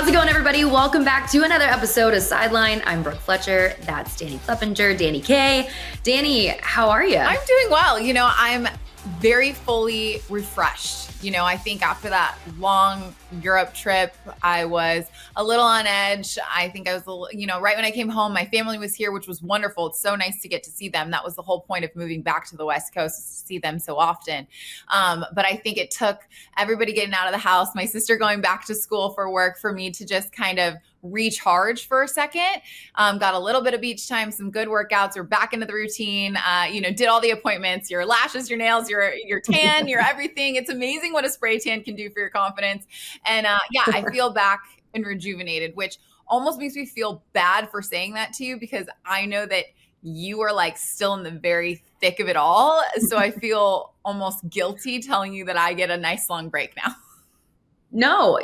How's it going, everybody? Welcome back to another episode of Sidelined. I'm Brooke Fletcher. That's Dani Klupenger, Dani K. Dani, how are you? I'm doing well. I'm very fully refreshed. I think after that long Europe trip, I was a little on edge. I think I was, right when I came home, my family was here, which was wonderful. It's so nice to get to see them. That was the whole point of moving back to the West Coast, is to see them so often. But I think it took everybody getting out of the house, my sister going back to school for work, for me to just kind of recharge for a second. Got a little bit of beach time, some good workouts. We're back into the routine. Did all the appointments, your lashes, your nails, your tan, your everything. It's amazing what a spray tan can do for your confidence. And I feel back and rejuvenated, which almost makes me feel bad for saying that to you, because I know that you are like still in the very thick of it all. So I feel almost guilty telling you that I get a nice long break now. No,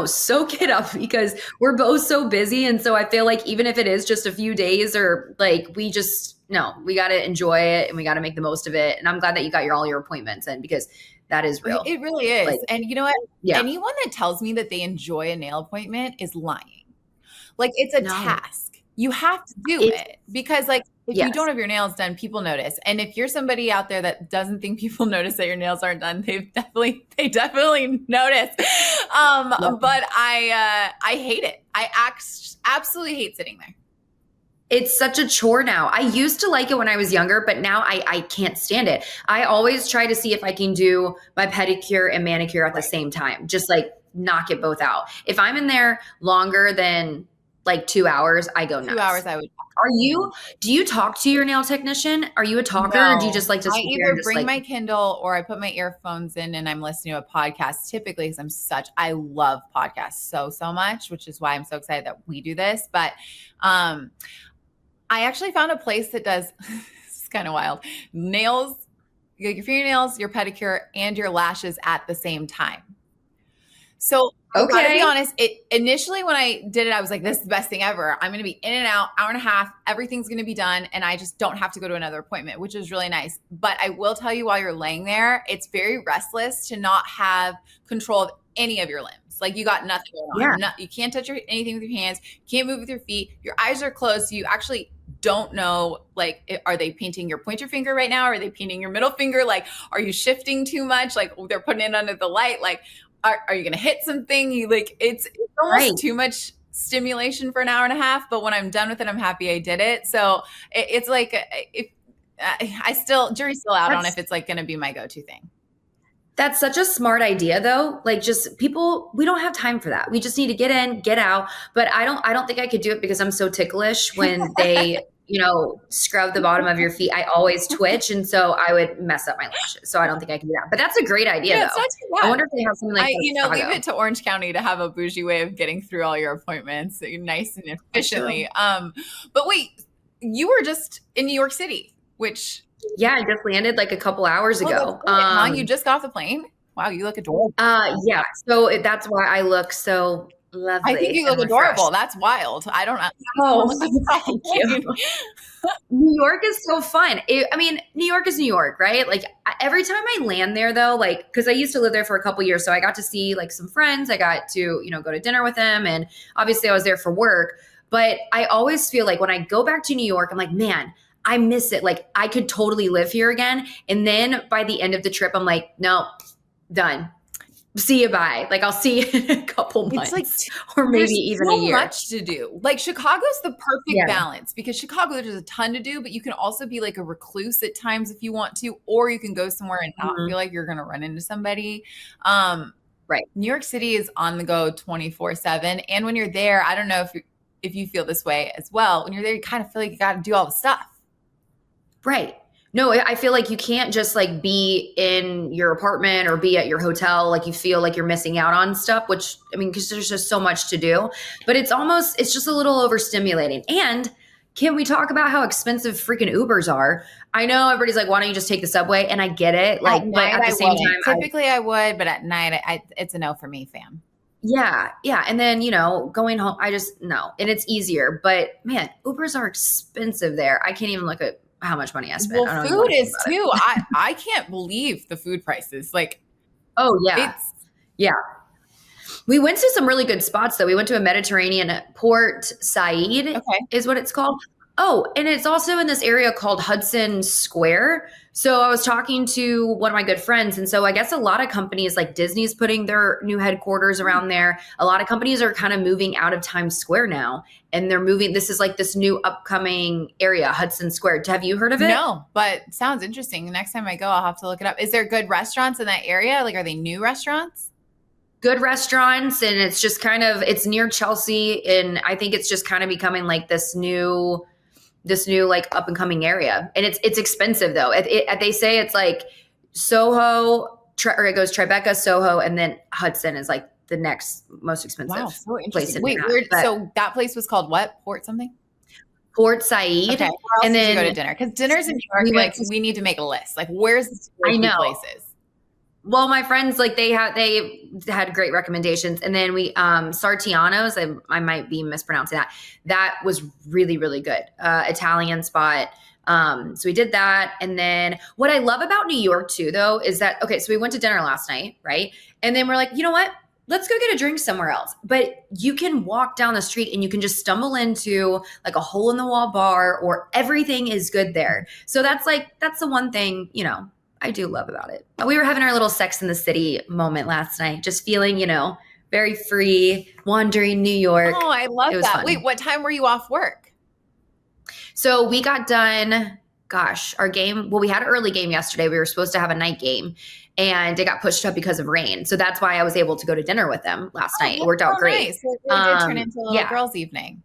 soak it up, because we're both so busy. And so I feel like even if it is just a few days, or like, we got to enjoy it and we got to make the most of it. And I'm glad that you got all your appointments in, because that is real. It really is. Like, and you know what? Yeah. Anyone that tells me that they enjoy a nail appointment is lying. Like, it's a task. You have to do it, because if you don't have your nails done, people notice. And if you're somebody out there that doesn't think people notice that your nails aren't done, they definitely notice. But I hate it. I absolutely hate sitting there. It's such a chore now. I used to like it when I was younger, but now I can't stand it. I always try to see if I can do my pedicure and manicure at the same time. Just like knock it both out. If I'm in there longer than like 2 hours, I go nuts. 2 hours I would. Do you talk to your nail technician? Are you a talker, or do you just like to sit there and just bring my Kindle, or I put my earphones in and I'm listening to a podcast, typically, because I love podcasts so much, which is why I'm so excited that we do this. But I actually found a place that does, it's kind of wild, nails, your fingernails, your pedicure, and your lashes at the same time. So I gotta be honest, initially when I did it, I was like, this is the best thing ever. I'm going to be in and out, hour and a half, everything's going to be done. And I just don't have to go to another appointment, which is really nice. But I will tell you, while you're laying there, it's very restless to not have control of any of your limbs. Like, you got nothing going on. You can't touch anything with your hands. You can't move with your feet. Your eyes are closed. So you actually don't know, like, are they painting your pointer finger right now? Are they painting your middle finger? Like, are you shifting too much? Like, they're putting it under the light. Like, are you going to hit something? It's almost too much stimulation for an hour and a half. But when I'm done with it, I'm happy I did it. So it's like, jury's still out on if it's like going to be my go-to thing. That's such a smart idea, though. Like, just people, we don't have time for that. We just need to get in, get out. But I don't think I could do it, because I'm so ticklish when they, scrub the bottom of your feet. I always twitch. And so I would mess up my lashes. So I don't think I can do that. But that's a great idea, though. It's not too bad. I wonder if they have something like that. Leave it to Orange County to have a bougie way of getting through all your appointments nice and efficiently. But wait, you were just in New York City, which... Yeah, I just landed like a couple hours ago. You just got off the plane? Wow, you look adorable. Yeah, so that's why I look so lovely. I think you look adorable. That's wild. I don't know. Oh, thank you. New York is so fun. New York is New York, right? Like, every time I land there, though, like, because I used to live there for a couple years, so I got to see like some friends. I got to, go to dinner with them, and obviously I was there for work. But I always feel like when I go back to New York, I'm like, man, I miss it. Like, I could totally live here again. And then by the end of the trip, I'm like, no, done. See you, bye. Like, I'll see you in a couple months, or maybe even a year. There's so much to do. Like, Chicago's the perfect balance, because Chicago, there's a ton to do, but you can also be like a recluse at times if you want to, or you can go somewhere and not feel like you're going to run into somebody. Right. New York City is on the go 24/7. And when you're there, I don't know if you feel this way as well. When you're there, you kind of feel like you got to do all the stuff. Right. No, I feel like you can't just like be in your apartment or be at your hotel. Like, you feel like you're missing out on stuff, which, because there's just so much to do, but it's just a little overstimulating. And can we talk about how expensive freaking Ubers are? I know everybody's like, why don't you just take the subway? And I get it. Like, but at the same time, typically I would, but at night it's a no for me, fam. Yeah. Yeah. And then, going home, no. And it's easier, but man, Ubers are expensive there. I can't even look at how much money I spent. Well, food is too. I can't believe the food prices. Like, oh yeah. We went to some really good spots though. We went to a Mediterranean, Port Said is what it's called. Oh, and it's also in this area called Hudson Square. So I was talking to one of my good friends. And so I guess a lot of companies like Disney's putting their new headquarters around there. A lot of companies are kind of moving out of Times Square now. And they're moving, this is like this new upcoming area, Hudson Square. Have you heard of it? No, but sounds interesting. The next time I go, I'll have to look it up. Is there good restaurants in that area? Like, are they new restaurants? Good restaurants. And it's just kind of, it's near Chelsea. And I think it's just kind of becoming like this new like up and coming area. And it's expensive though. They say it's like Soho, or it goes Tribeca, Soho, and then Hudson is like the next most expensive place in so that place was called what? Port something? Port Said. Okay. And then you go to dinner? Because dinners in New York, we need to make a list. Like, where's the places? Well, my friends, like they had great recommendations. And then we, Sartiano's, I might be mispronouncing that. That was really, really good. Italian spot. So we did that. And then what I love about New York too, though, is that, okay, so we went to dinner last night, right? And then we're like, you know what? Let's go get a drink somewhere else. But you can walk down the street and you can just stumble into like a hole in the wall bar, or everything is good there. So that's the one thing, you know, I do love about it. We were having our little Sex in the City moment last night, just feeling, you know, very free, wandering New York. Oh, I love that. Fun. Wait, what time were you off work? So we got done, our game, well, we had an early game yesterday. We were supposed to have a night game and it got pushed up because of rain. So that's why I was able to go to dinner with them last night. It worked out great. Nice. So it really did turn into a little girls' evening.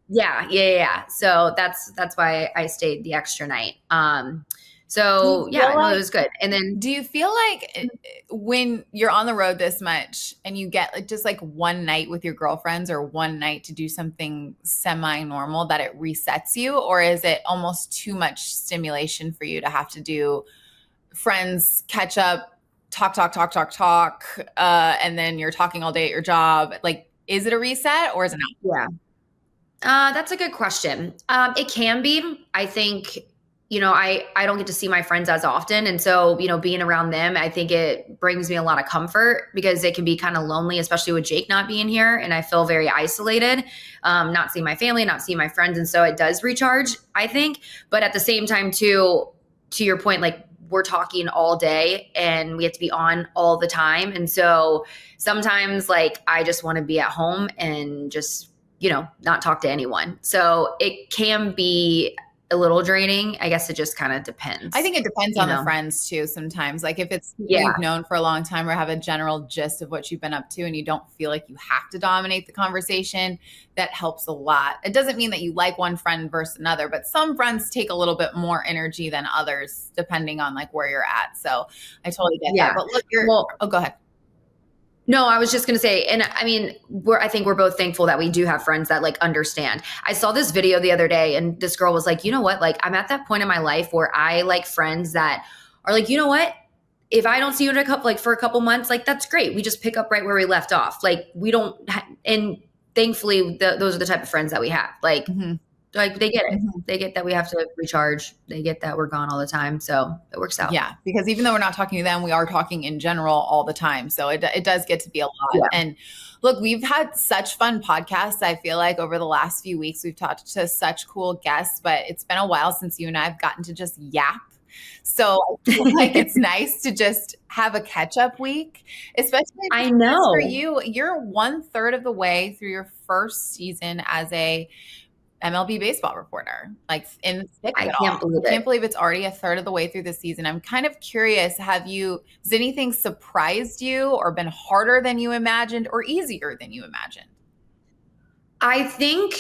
Yeah. So that's why I stayed the extra night. So yeah, it was good. And then do you feel like when you're on the road this much and you get like just like one night with your girlfriends or one night to do something semi-normal that it resets you? Or is it almost too much stimulation for you to have to do friends, catch up, talk, and then you're talking all day at your job? Like, is it a reset or is it not? Yeah. That's a good question. It can be. I think, you know, I don't get to see my friends as often. And so, you know, being around them, I think it brings me a lot of comfort because it can be kind of lonely, especially with Jake not being here. And I feel very isolated, not seeing my family, not seeing my friends. And so it does recharge, I think. But at the same time, too, to your point, like we're talking all day and we have to be on all the time. And so sometimes like I just want to be at home and just, you know, not talk to anyone. So it can be a little draining. I guess it just kind of depends. I think it depends on the friends too sometimes. Like if it's people you've known for a long time or have a general gist of what you've been up to and you don't feel like you have to dominate the conversation, that helps a lot. It doesn't mean that you like one friend versus another, but some friends take a little bit more energy than others depending on like where you're at. So I totally get that. But look, go ahead. No, I was just going to say, and I mean, I think we're both thankful that we do have friends that like understand. I saw this video the other day and this girl was like, you know what? Like I'm at that point in my life where I like friends that are like, you know what? If I don't see you in for a couple months, like that's great. We just pick up right where we left off. Like we don't, and thankfully those are the type of friends that we have. Like, like they get it. Mm-hmm. They get that we have to recharge. They get that we're gone all the time. So it works out. Yeah. Because even though we're not talking to them, we are talking in general all the time. So it does get to be a lot. Yeah. And look, we've had such fun podcasts. I feel like over the last few weeks, we've talked to such cool guests, but it's been a while since you and I have gotten to just yap. So I feel like it's nice to just have a catch-up week, especially for you. You're 1/3 of the way through your first season as a MLB baseball reporter, like in the thick of it all. I can't believe it's already 1/3 of the way through the season. I'm kind of curious, has anything surprised you or been harder than you imagined or easier than you imagined? I think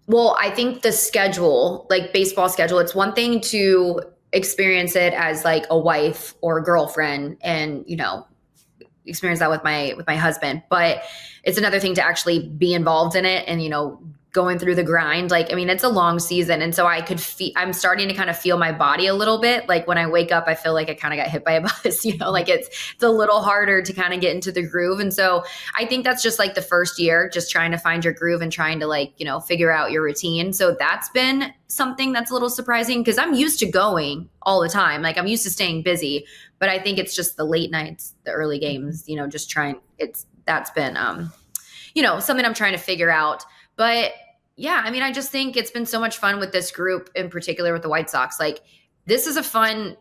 the schedule, like baseball schedule, it's one thing to experience it as like a wife or a girlfriend and, you know, experience that with my husband, but it's another thing to actually be involved in it and, you know, going through the grind. Like, I mean, it's a long season. And so I'm starting to kind of feel my body a little bit. Like when I wake up, I feel like I kind of got hit by a bus, you know, like it's a little harder to kind of get into the groove. And so I think that's just like the first year, just trying to find your groove and trying to like, you know, figure out your routine. So that's been something that's a little surprising because I'm used to going all the time. Like I'm used to staying busy, but I think it's just the late nights, the early games, you know, just that's been, something I'm trying to figure out. But yeah, I mean, I just think it's been so much fun with this group, in particular with the White Sox. Like, this is a fun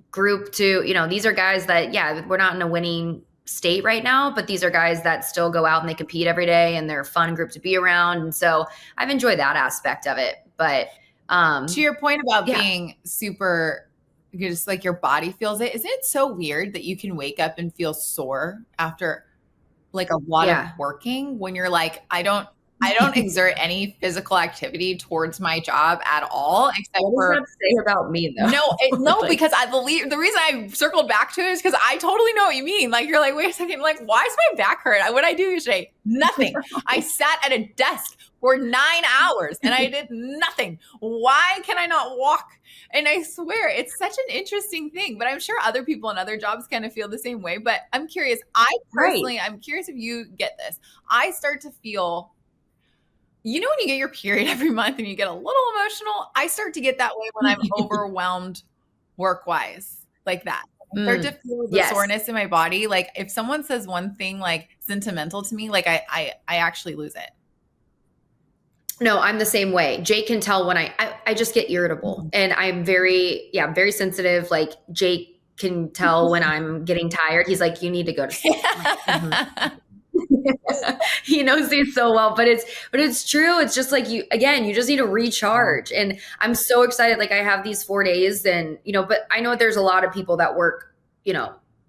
group to, these are guys that, yeah, we're not in a winning state right now, but these are guys that still go out and they compete every day, and they're a fun group to be around. And so I've enjoyed that aspect of it. But to your point about being super, just like your body feels it, isn't it so weird that you can wake up and feel sore after like a lot of working, when you're like, I don't exert any physical activity towards my job at all, except what does that say about me, though? No, because I believe the reason I circled back to it is because I totally know what you mean. Like, you're like, wait a second, like, why does my back hurt? What did I do yesterday? Nothing. I sat at a desk for 9 hours and I did nothing. Why can I not walk? And I swear it's such an interesting thing, but I'm sure other people in other jobs kind of feel the same way. But I'm curious, I'm curious if you get this. I start to feel, when you get your period every month and you get a little emotional, I start to get that way when I'm overwhelmed work-wise, like that. I start to feel the soreness in my body. Like, if someone says one thing like sentimental to me, like I actually lose it. No, I'm the same way. Jake can tell when I just get irritable, and I'm very sensitive. Like, Jake can tell when I'm getting tired. He's like, you need to go to sleep. He knows me so well, but it's true. It's just like, you just need to recharge. And I'm so excited. Like, I have these 4 days, and, but I know there's a lot of people that work,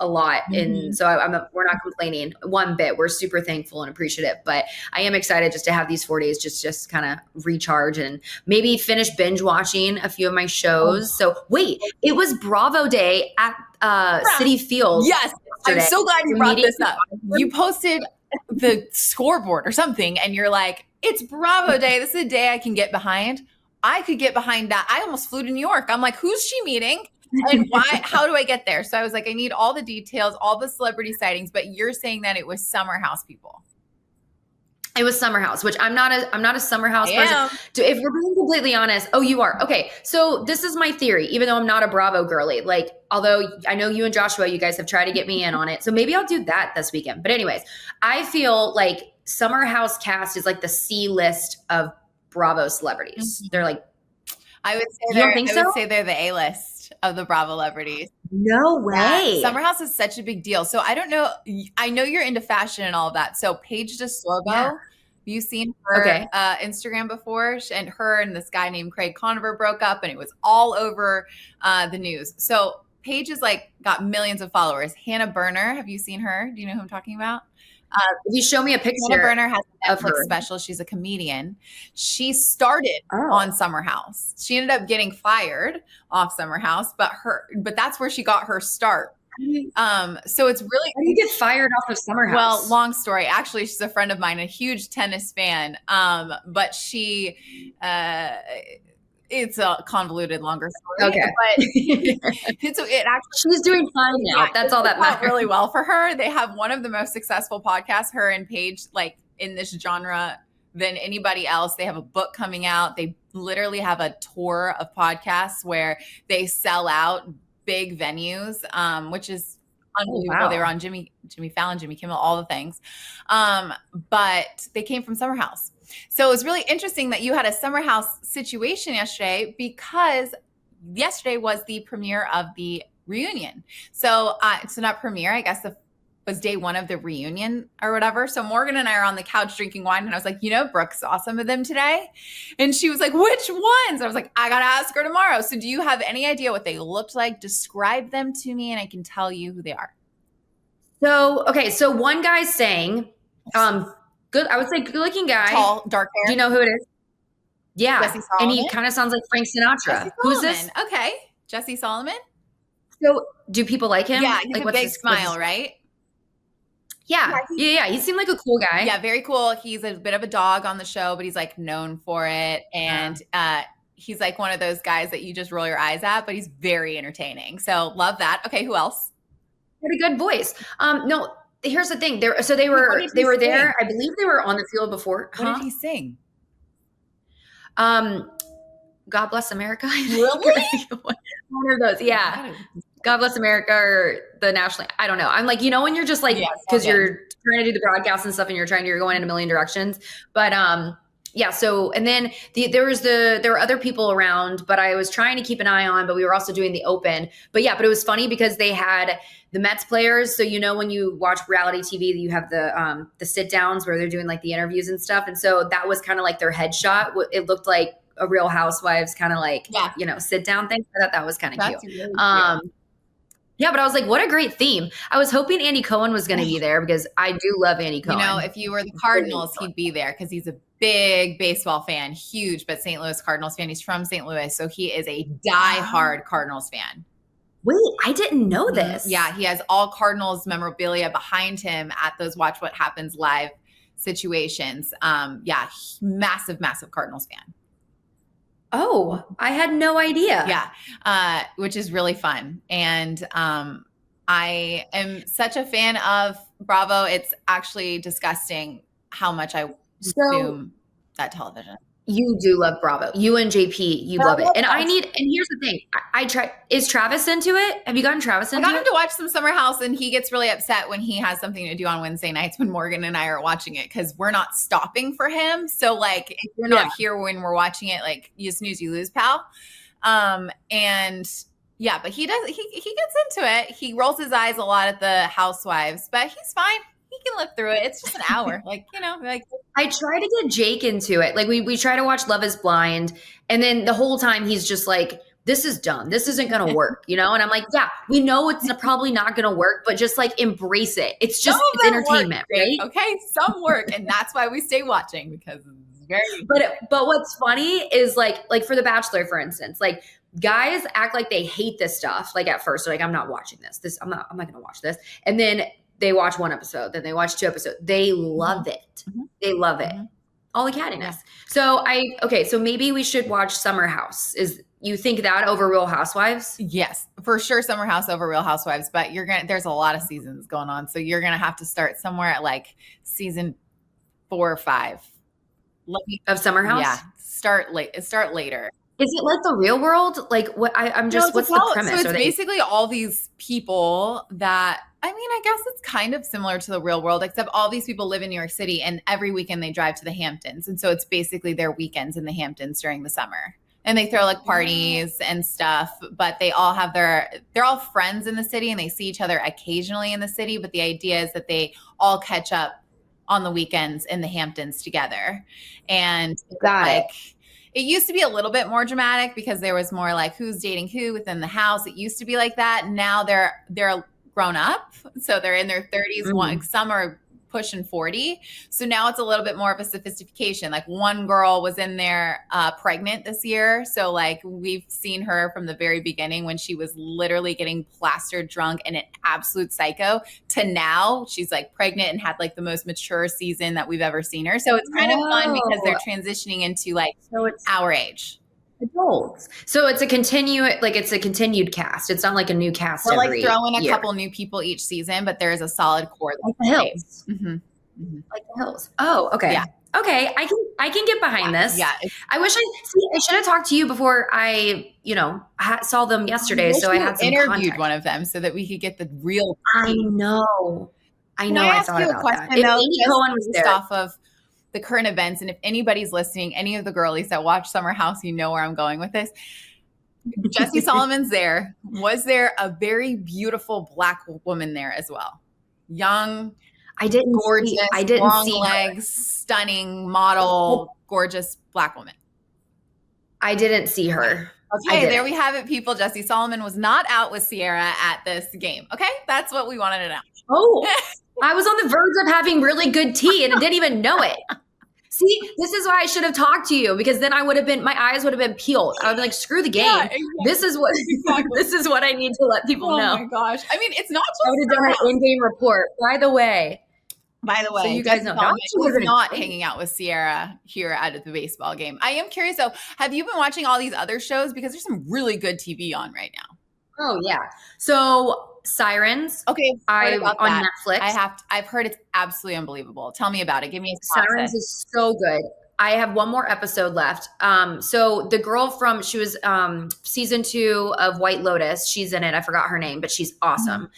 a lot. And so we're not complaining one bit. We're super thankful and appreciative, but I am excited just to have these 4 days, just kind of recharge and maybe finish binge watching a few of my shows. So wait, it was Bravo Day at Citi Field. Yes. I'm so glad you brought this up. You posted the scoreboard or something, and you're like, it's Bravo Day. This is a day I can get behind. I could get behind that. I almost flew to New York. I'm like, who's she meeting? And why? How do I get there? So I was like, I need all the details, all the celebrity sightings. But you're saying that it was Summer House people. It was Summer House, which I'm not a Summer House person. If we're being completely honest, you are. Okay. So this is my theory, even though I'm not a Bravo girly. Like, although I know you and Joshua, you guys have tried to get me in on it. So maybe I'll do that this weekend. But anyways, I feel like Summer House cast is like the C list of Bravo celebrities. Mm-hmm. They're like, I would say they're the A list of the Bravo celebrities. No way. Summer House is such a big deal. So I don't know. I know you're into fashion and all of that. So Paige DeSorbo, have you seen her Instagram before? And her and this guy named Craig Conover broke up, and it was all over the news. So Paige is like got millions of followers. Hannah Berner, have you seen her? Do you know who I'm talking about? If you show me a picture. Hannah Berner has a Netflix special. She's a comedian. She started on Summer House. She ended up getting fired off Summer House, but that's where she got her start. So it's really. How do you get fired off of Summer House? Well, long story. Actually, she's a friend of mine, a huge tennis fan. But she. It's a convoluted, longer story. Okay, but it actually she's doing fine now. Yeah, that's all that matters. Really well for her. They have one of the most successful podcasts, her and Paige, like in this genre than anybody else. They have a book coming out. They literally have a tour of podcasts where they sell out big venues, which is unbelievable. Wow. They were on Jimmy Fallon, Jimmy Kimmel, all the things. But they came from Summer House. So it was really interesting that you had a Summer House situation yesterday, because yesterday was the premiere of the reunion. So not premiere, I guess was day one of the reunion or whatever. So Morgan and I are on the couch drinking wine, and I was like, Brooke saw some of them today. And she was like, which ones? I was like, I got to ask her tomorrow. So do you have any idea what they looked like? Describe them to me and I can tell you who they are. So one guy's saying, good. I would say good-looking guy, tall, dark hair. Do you know who it is? Yeah, Jessie Solomon? And he kind of sounds like Frank Sinatra. Who's this? Okay, Jessie Solomon. So, do people like him? Yeah, he's like, a big smile, right? Yeah. He seemed like a cool guy. Yeah, very cool. He's a bit of a dog on the show, but he's like known for it, and he's like one of those guys that you just roll your eyes at, but he's very entertaining. So love that. Okay, who else? Had a good voice. No. Here's the thing. They were there. I believe they were on the field before. What did he sing? God Bless America. Really? One of those. Yeah. God Bless America or the national. I don't know. I'm like, when you're just like, because you're trying to do the broadcast and stuff and you're going in a million directions. But yeah, so and then there were other people around, but I was trying to keep an eye on, but we were also doing the open. But yeah, but it was funny because they had the Mets players. So when you watch reality TV, you have the sit downs where they're doing like the interviews and stuff. And so that was kind of like their headshot. It looked like a Real Housewives kind of like sit down thing. I thought that was kind of cute. Really cute. Yeah, but I was like, what a great theme. I was hoping Andy Cohen was going to be there because I do love Andy Cohen. If you were the Cardinals, he'd be there because he's a big baseball fan, huge, but St. Louis Cardinals fan. He's from St. Louis, so he is a diehard Cardinals fan. Wait, I didn't know this. Yeah, he has all Cardinals memorabilia behind him at those Watch What Happens live situations. Yeah, massive, massive Cardinals fan. Oh, I had no idea. Yeah, which is really fun. And I am such a fan of Bravo. It's actually disgusting how much I consume that television. You do love Bravo. You and JP, you love it. And here's the thing. I try. Is Travis into it? Have you gotten Travis into it? I got him to watch some Summer House, and he gets really upset when he has something to do on Wednesday nights when Morgan and I are watching it because we're not stopping for him. So like, if you're not here when we're watching it, like you snooze, you lose, pal. And yeah, but he does. He gets into it. He rolls his eyes a lot at the housewives, but he's fine. He can live through it. It's just an hour. I try to get Jake into it. Like we try to watch Love is Blind. And then the whole time he's just like, this is dumb. This isn't going to work, And I'm like, yeah, we know it's probably not going to work, but just like embrace it. It's just it's entertainment, right? Okay. Some work. And that's why we stay watching because it's very, but what's funny is like for The Bachelor, for instance, like guys act like they hate this stuff. Like at first, they're like, I'm not watching this. I'm not going to watch this. And then they watch one episode, then they watch 2 episodes. They love it. Mm-hmm. They love it. Mm-hmm. All the cattiness. Yeah. So maybe we should watch Summer House. You think that over Real Housewives? Yes, for sure. Summer House over Real Housewives, but there's a lot of seasons going on. So you're going to have to start somewhere at like season 4 or 5. Of Summer House? Yeah. Start later. Is it like the Real World? Like what? What's the premise? So it's basically all these people that, I guess it's kind of similar to the Real World, except all these people live in New York City and every weekend they drive to the Hamptons. And so it's basically their weekends in the Hamptons during the summer. And they throw like parties and stuff, but they all have they're all friends in the city and they see each other occasionally in the city. But the idea is that they all catch up on the weekends in the Hamptons together. And it used to be a little bit more dramatic because there was more like who's dating who within the house. It used to be like that. Now they're grown up. So they're in their 30s. Mm-hmm. Some are pushing 40. So now it's a little bit more of a sophistication. Like one girl was in there pregnant this year. So like we've seen her from the very beginning when she was literally getting plastered drunk and an absolute psycho to now she's like pregnant and had like the most mature season that we've ever seen her. So it's kind of fun because they're transitioning into like our age. Adults. So it's a continued cast. It's not like a new cast. We're like throwing a couple new people each season, but there's a solid core. Like the Hills. Mm-hmm. Mm-hmm. Like the Hills. Oh, okay. Yeah. Okay. I can get behind this. Yeah. I should have talked to you before I saw them yesterday. So I had some interviewed context. One of them so that we could get the real. I know. I thought about that. If Andy Cohen was there. Off of the current events. And if anybody's listening, any of the girlies that watch Summer House, you know where I'm going with this. Jessie Solomon's there. Was there a very beautiful Black woman there as well? Young, gorgeous, long legs, stunning model, gorgeous Black woman. I didn't see her. Okay, there we have it, people. Jessie Solomon was not out with Ciara at this game. Okay, that's what we wanted to know. Oh, I was on the verge of having really good tea and I didn't even know it. See, this is why I should have talked to you because then my eyes would have been peeled. I would be like, screw the game. Yeah, exactly. This is what I need to let people know. Oh my gosh. It's not just I would have done an in-game report. By the way, so you guys know she was not hanging out with Ciara here at the baseball game. I am curious though, have you been watching all these other shows? Because there's some really good TV on right now. Oh yeah. So Sirens. Okay. On Netflix. I've heard it's absolutely unbelievable. Tell me about it. Give me a synopsis. Sirens is so good. I have one more episode left. So the girl she was season 2 of White Lotus. She's in it. I forgot her name, but she's awesome.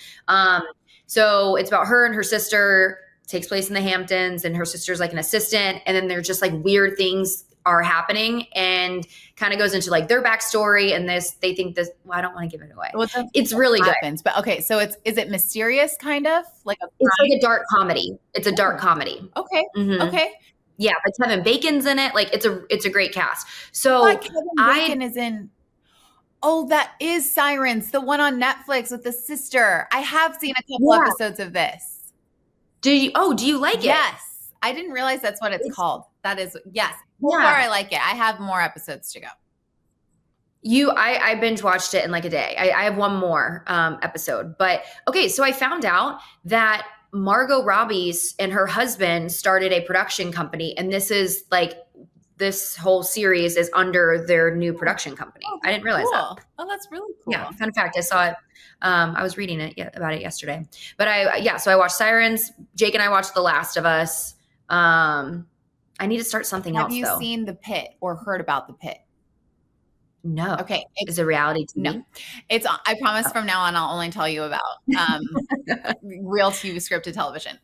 So it's about her and her sister. takes place in the Hamptons, and her sister's like an assistant. And then there's just like weird things are happening, and kind of goes into like their backstory. And they think this, well, I don't want to give it away. Well, it's really happens, good. But okay. So is it mysterious kind of like it's like a dark comedy. It's a dark comedy. Okay. Mm-hmm. Okay. Yeah. But Kevin Bacon's in it. Like it's a great cast. So Kevin Bacon is in. Oh, that is Sirens, the one on Netflix with the sister. I have seen a couple episodes of this. Do you like it? Yes. I didn't realize that's what it's called. That is, yes. So far, I like it. I have more episodes to go. I binge watched it in like a day. I have one more episode. But okay, so I found out that Margot Robbie and her husband started a production company, and this whole series is under their new production company. I didn't realize that. Oh, that's really cool. Yeah, fun fact. I saw it. I was reading about it yesterday. But so I watched Sirens. Jake and I watched The Last of Us. I need to start something else, though. Have you seen The Pit or heard about The Pit? No. Okay. Is it reality TV? No. I promise from now on, I'll only tell you about real TV scripted television.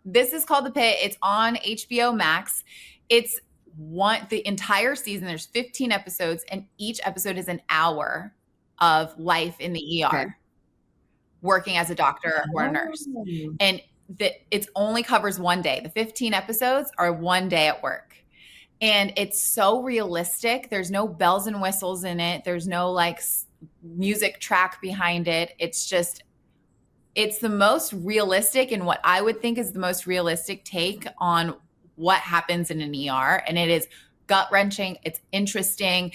This is called The Pit. It's on HBO Max. It's the entire season. There's 15 episodes, and each episode is an hour of life in the ER, working as a doctor or a nurse. And it only covers one day. The 15 episodes are one day at work. And it's so realistic. There's no bells and whistles in it. There's no like music track behind it. It's the most realistic, and what I would think is the most realistic take on what happens in an ER. And it is gut-wrenching. It's interesting.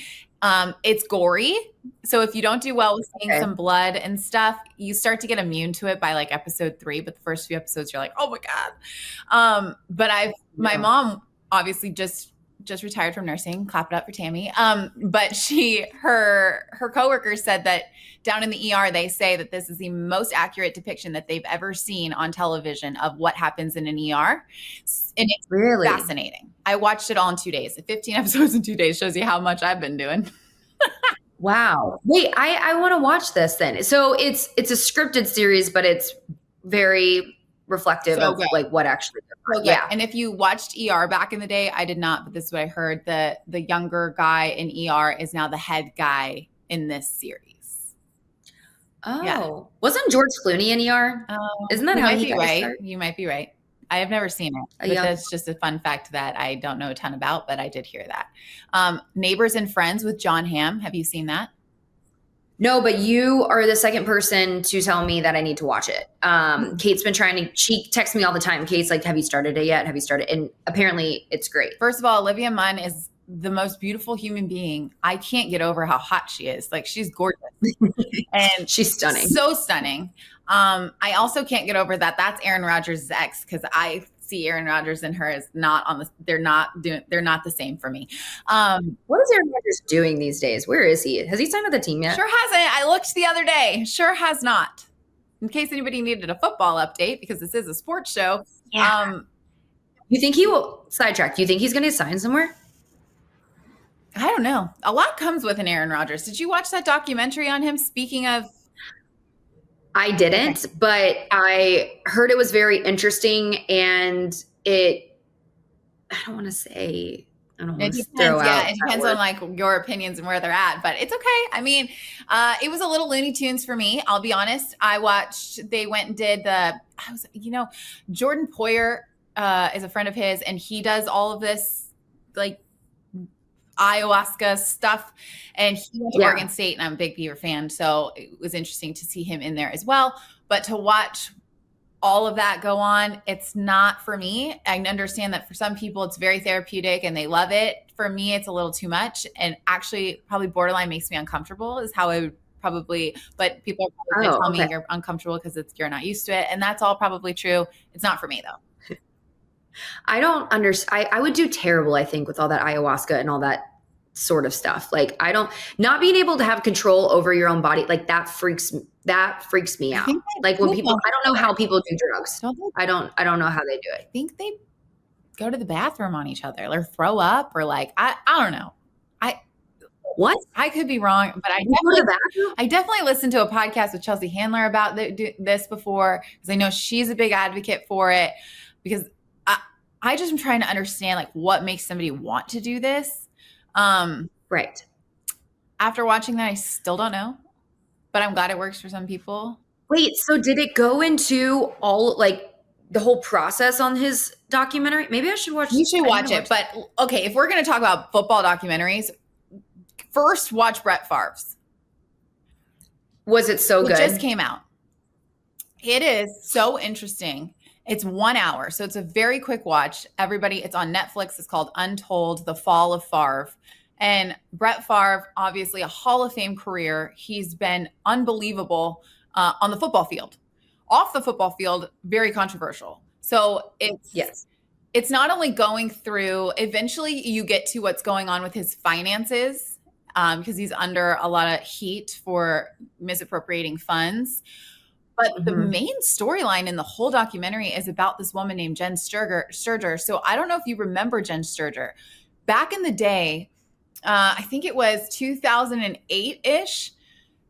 It's gory. So if you don't do well with seeing some blood and stuff, you start to get immune to it by like episode 3. But the first few episodes, you're like, oh my God. But my mom obviously just retired from nursing. Clap it up for Tammy. But her coworkers said that down in the ER, they say that this is the most accurate depiction that they've ever seen on television of what happens in an ER. And it's really fascinating. I watched it all in 2 days. 15 episodes in 2 days shows you how much I've been doing. Wow. Wait, I want to watch this then. So it's a scripted series, but it's very reflective of like what actually happened. Yeah. And if you watched ER back in the day, I did not, but this is what I heard. The younger guy in ER is now the head guy in this series. Oh, yeah. Wasn't George Clooney in ER? Isn't that how he got started? You might be right. I have never seen it. But that's just a fun fact that I don't know a ton about, but I did hear that. Neighbors and Friends with John Hamm. Have you seen that? No, but you are the second person to tell me that I need to watch it. Kate's been she texts me all the time. Kate's like, have you started it yet? Have you started? And apparently it's great. First of all, Olivia Munn is the most beautiful human being. I can't get over how hot she is. Like, she's gorgeous. And she's stunning. So stunning. I also can't get over that that's Aaron Rodgers' ex, because I see Aaron Rodgers and her as they're not the same for me. What is Aaron Rodgers doing these days? Where is he? Has he signed with the team yet? Sure hasn't. I looked the other day. Sure has not. In case anybody needed a football update, because this is a sports show. Yeah. You think he will sidetrack? Do you think he's going to sign somewhere? I don't know. A lot comes with an Aaron Rodgers. Did you watch that documentary on him? Speaking of, I didn't, but I heard it was very interesting, and I don't want to say, I don't want to throw out. Yeah, it depends on like your opinions and where they're at, but it's okay. I mean, it was a little Looney Tunes for me. I'll be honest. They went and did Jordan Poyer is a friend of his, and he does all of this like ayahuasca stuff, and he went to Oregon State, and I'm a big Beaver fan, so it was interesting to see him in there as well. But to watch all of that go on, it's not for me. I understand that for some people it's very therapeutic and they love it. For me, it's a little too much, and actually probably borderline makes me uncomfortable is how I would probably, but people are probably going to tell me you're uncomfortable because you're not used to it, and that's all probably true. It's not for me though. I don't understand. I would do terrible, I think, with all that ayahuasca and all that sort of stuff. Like, not being able to have control over your own body, like that freaks me out. Like when people, I don't know how people do drugs. I don't know how they do it. I think they go to the bathroom on each other or throw up, or like, I don't know. What? I could be wrong, but I definitely listened to a podcast with 𝗪𝐿cie HENDLER about this before, because I know she's a big advocate for it. because I just am trying to understand like what makes somebody want to do this. Right. After watching that, I still don't know, but I'm glad it works for some people. Wait, so did it go into all like the whole process on his documentary? Maybe I should watch. You should watch it. But okay, if we're going to talk about football documentaries, first watch Brett Favre's. Was it so good? It just came out. It is so interesting. It's 1 hour, so it's a very quick watch. Everybody, it's on Netflix. It's called Untold: The Fall of Favre. And Brett Favre, obviously a Hall of Fame career. He's been unbelievable on the football field. Off the football field, very controversial. So it's not only going through, eventually you get to what's going on with his finances because he's under a lot of heat for misappropriating funds. But the main storyline in the whole documentary is about this woman named Jen Sturger. So I don't know if you remember Jen Sturger. Back in the day, I think it was 2008-ish,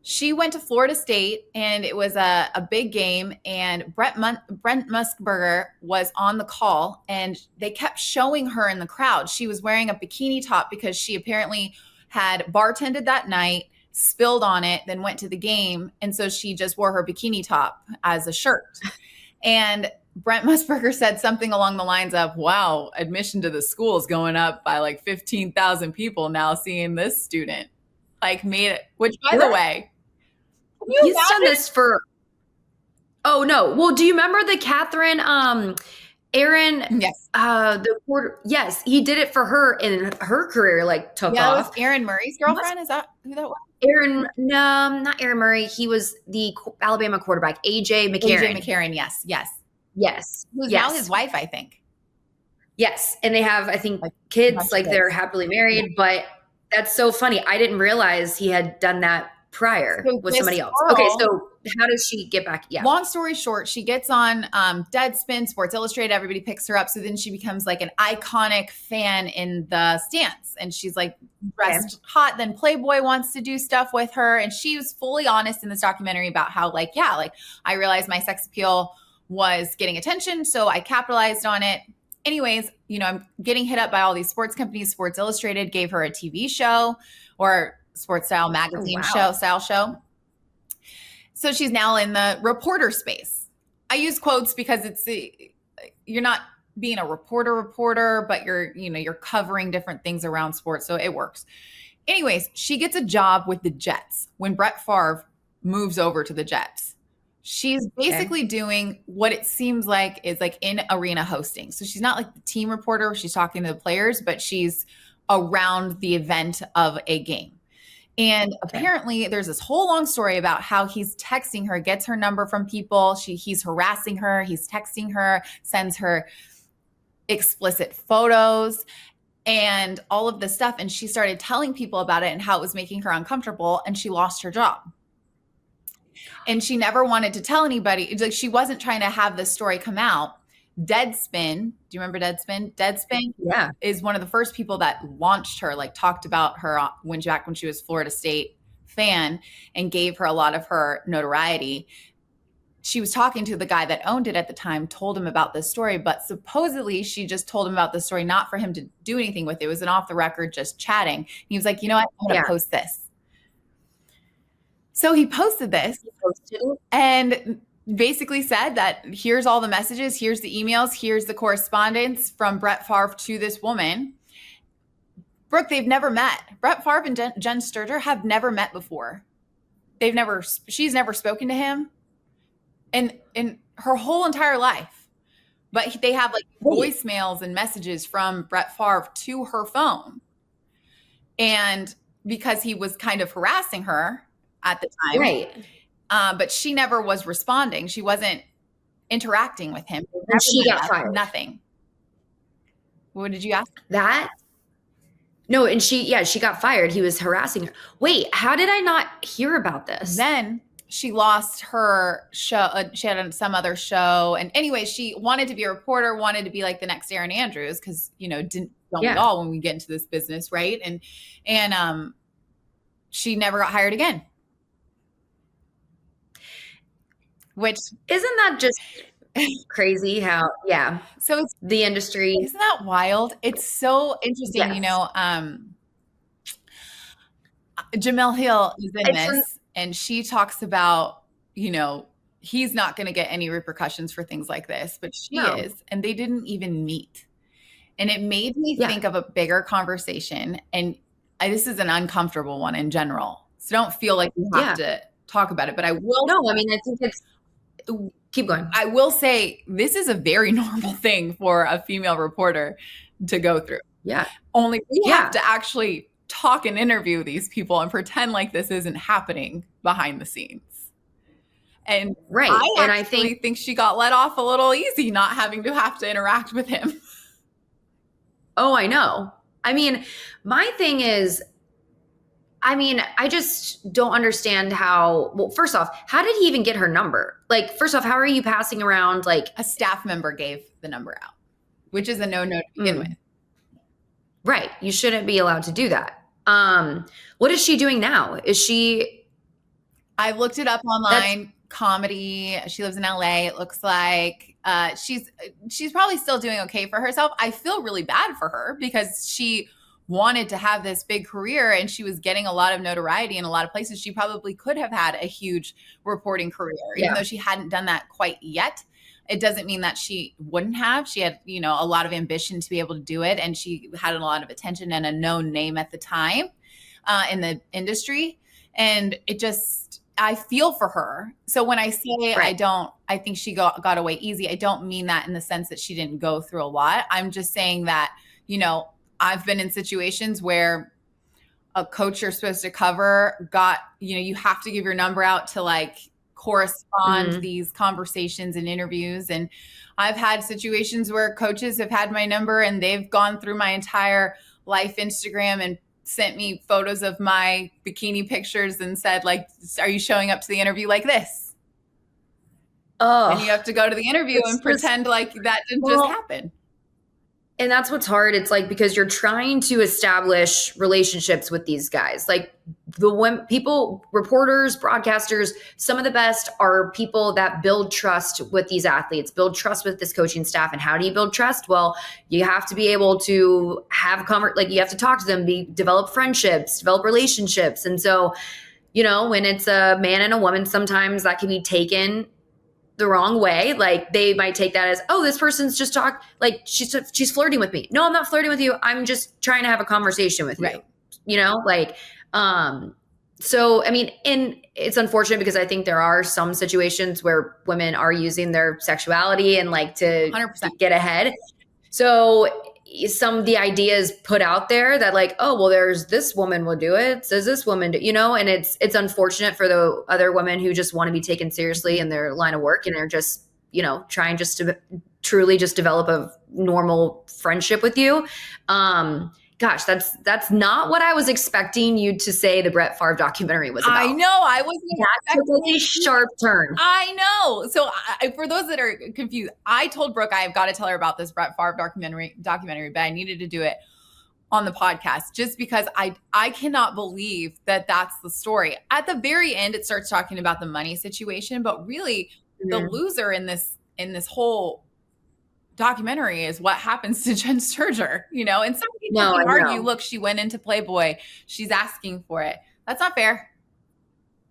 she went to Florida State, and it was a big game, and Brent Musburger was on the call, and they kept showing her in the crowd. She was wearing a bikini top because she apparently had bartended that night, spilled on it, then went to the game. And so she just wore her bikini top as a shirt. And Brent Musburger said something along the lines of, wow, admission to the school is going up by like 15,000 people now seeing this student. Like made it, which by the way, he's done this for, oh no. Well, do you remember the Catherine, Aaron? Yes. Yes, he did it for her, and her career like took off. It was Aaron Murray's girlfriend. Is that who that was? No, not Aaron Murray. He was the Alabama quarterback, AJ McCarron. AJ McCarron, yes. Who's now his wife, I think. Yes, and they have, I think, like kids. Like they're happily married. But that's so funny. I didn't realize he had done that prior with somebody else. Okay, so how does she get back? Yeah. Long story short, she gets on Deadspin, Sports Illustrated. Everybody picks her up. So then she becomes like an iconic fan in the stands. And she's like dressed hot. Then Playboy wants to do stuff with her. And she was fully honest in this documentary about how I realized my sex appeal was getting attention. So I capitalized on it. Anyways, I'm getting hit up by all these sports companies. Sports Illustrated gave her a TV show or sports style magazine style show. So she's now in the reporter space. I use quotes because you're not being a reporter, but you're covering different things around sports. So it works. Anyways, she gets a job with the Jets when Brett Favre moves over to the Jets. She's basically doing what it seems like is like in arena hosting. So she's not like the team reporter where she's talking to the players, but she's around the event of a game. And apparently there's this whole long story about how he's texting her, gets her number from people. He's harassing her. He's texting her, sends her explicit photos and all of this stuff. And she started telling people about it and how it was making her uncomfortable. And she lost her job. And she never wanted to tell anybody. It's like she wasn't trying to have this story come out. Deadspin, do you remember Deadspin? Deadspin is one of the first people that launched her, like talked about her when she was Florida State fan and gave her a lot of her notoriety. She was talking to the guy that owned it at the time, told him about this story, but supposedly she just told him about the story, not for him to do anything with it. It was an off the record, just chatting. He was like, you know what? I'm going to post this. So he posted this and basically said that here's all the messages, here's the emails, here's the correspondence from Brett Favre to this woman. Brooke, they've never met. Brett Favre and Jen Sturger have never met before. She's never spoken to him in her whole entire life. But they have like voicemails and messages from Brett Favre to her phone. And because he was kind of harassing her at the time. Right. But she never was responding. She wasn't interacting with him. And she got fired. Nothing. What did you ask? That? No, and she got fired. He was harassing her. Wait, how did I not hear about this? Then she lost her show. She had some other show. And anyway, she wanted to be a reporter, wanted to be like the next Erin Andrews because, don't we all when we get into this business, right? And she never got hired again. Which isn't that just Crazy how, yeah. So it's, The industry. isn't that wild? It's so interesting. Yes. You know, 𝗻𝗁 Hill is in this, and she talks about, you know, he's not going to get any repercussions for things like this, but she is. And they didn't even meet. And it made me think of a bigger conversation. And this is an uncomfortable one in general. So don't feel like you have to talk about it. But I will. No, I mean, I think it's, keep going. I will say this is a very normal thing for a female reporter to go through. Yeah. Only we have to actually talk and interview these people and pretend like this isn't happening behind the scenes. And I think she got let off a little easy not having to have to interact with him. Oh, I know. I mean, my thing is, I mean, I just don't understand how, well, first off, how did he even get her number? Like, first off, how are you passing around, like. A staff member gave the number out, which is a no-no to begin with. Right. You shouldn't be allowed to do that. What is she doing now? Is she. I looked it up online. Comedy. She lives in LA. It looks like she's probably still doing okay for herself. I feel really bad for her because she wanted to have this big career and she was getting a lot of notoriety in a lot of places. She probably could have had a huge reporting career, even though she hadn't done that quite yet. It doesn't mean that she wouldn't have. She had, you know, a lot of ambition to be able to do it. And she had a lot of attention and a known name at the time in the industry. And it just, I feel for her. So when I say I think she got away easy, I don't mean that in the sense that she didn't go through a lot. I'm just saying that, you know, I've been in situations where a coach you're supposed to cover got, you know, you have to give your number out to like correspond these conversations and interviews. And I've had situations where coaches have had my number and they've gone through my entire life Instagram and sent me photos of my bikini pictures and said, like, are you showing up to the interview like this? Oh, and you have to go to the interview and pretend like that didn't just happen. And that's what's hard. It's like, because you're trying to establish relationships with these guys. Like people, reporters, broadcasters, some of the best are people that build trust with these athletes, build trust with this coaching staff. And how do you build trust? Well, you have to be able to have you have to talk to them, develop friendships, develop relationships. And so, you know, when it's a man and a woman, sometimes that can be taken the wrong way. Like they might take that as, oh, this person's just like she's flirting with me. No, I'm not flirting with you. I'm just trying to have a conversation with you. You know, like, so, I mean, and it's unfortunate because I think there are some situations where women are using their sexuality and like to 100% get ahead. So some of the ideas put out there that like, oh, well, there's this woman will do it. Says this woman, you know, and it's unfortunate for the other women who just want to be taken seriously in their line of work and are just, you know, trying just to truly just develop a normal friendship with you. Gosh, that's not what I was expecting you to say the Brett Favre documentary was about. I know. I wasn't expecting a sharp turn. I know. So for those that are confused, I told Brooke I've got to tell her about this Brett Favre documentary, but I needed to do it on the podcast just because I cannot believe that that's the story. At the very end, it starts talking about the money situation, but really the loser in this whole documentary is what happens to Jen Sturger, you know, and some people can argue, look, she went into Playboy, she's asking for it. That's not fair.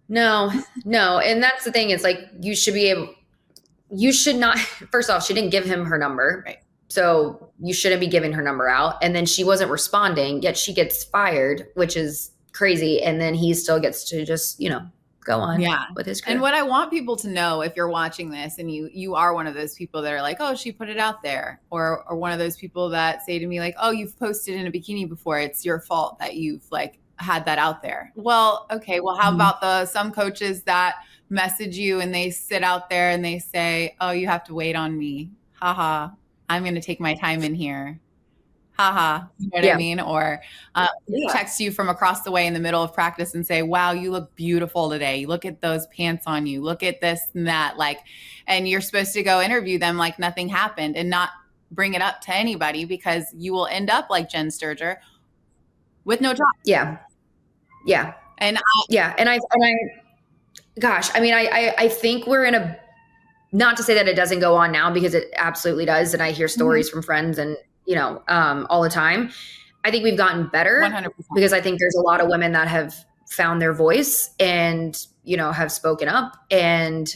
No. And that's the thing. It's like, you should not, first off, she didn't give him her number. Right. So you shouldn't be giving her number out. And then she wasn't responding, yet she gets fired, which is crazy. And then he still gets to just, you know, go on with his career. And what I want people to know, if you're watching this and you are one of those people that are like, oh, she put it out there, or one of those people that say to me like, oh, you've posted in a bikini before, it's your fault that you've like had that out there. Well, okay, well, how about some coaches that message you and they sit out there and they say, oh, you have to wait on me, haha, I'm going to take my time in here, haha, you know what I mean? Or text you from across the way in the middle of practice and say, wow, you look beautiful today. Look at those pants on you. Look at this and that. Like, and you're supposed to go interview them like nothing happened and not bring it up to anybody, because you will end up like Jen Sturger with no job. Yeah. And I gosh, I mean, I think we're in a not to say that it doesn't go on now, because it absolutely does. And I hear stories from friends and, all the time. I think we've gotten better 100%. because I think there's a lot of women that have found their voice and, have spoken up. And,